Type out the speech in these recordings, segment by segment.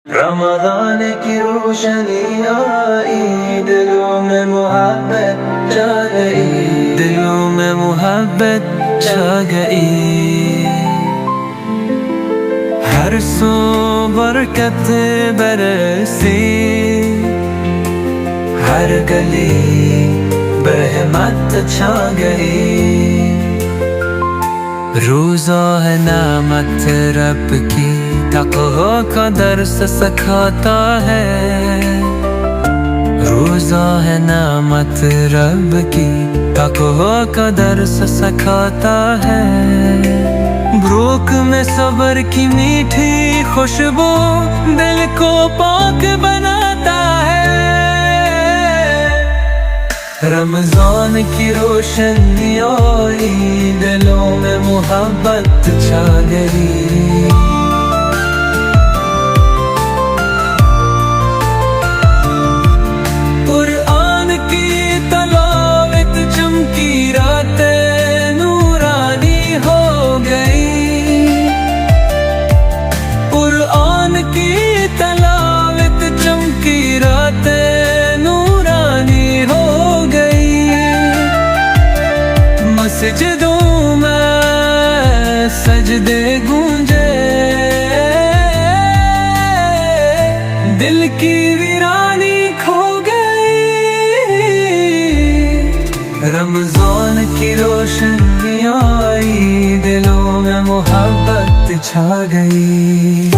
रमज़ान की रोशनी आई, दिलों में मोहब्बत छा गई, दिलों में मोहब्बत छा गई। हर सू बरकत बरसी, हर गली रहमत छा गई। रोज़ा है नामत रब की, तक़वा का दर्स सिखाता है। रोज़ा है नामत रब की, तक़वा का दर्स सिखाता है। भूख में सब्र की मीठी खुशबू दिल को पाक बनाता है। रमज़ान की रोशनी आई, दिलों में मोहब्बत छा गई। कुरान की तलावत चमकी रातें नूरानी हो गई। कुरान की तलावत चमकी रातें नूरानी हो सजदों में सजदे गूंजे, दिल की वीरानी खो गई। रमज़ान की रोशनी आई, दिलों में मोहब्बत छा गई।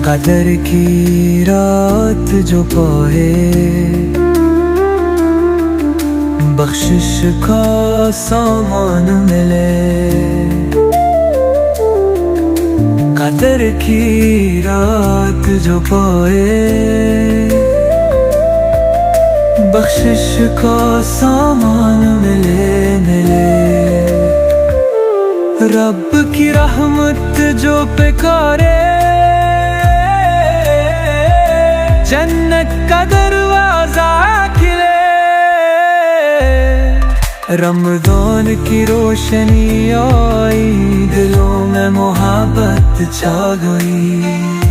कदर की रात जो पाए, बख्शिश का सामान मिले। कदर की रात जो पाए, बख्शिश का सामान मिले। रब की रहमत जो पुकारे, जन्नत का दरवाजा खिले। रमज़ान की रोशनी आई, दिलों में मोहब्बत छा गई।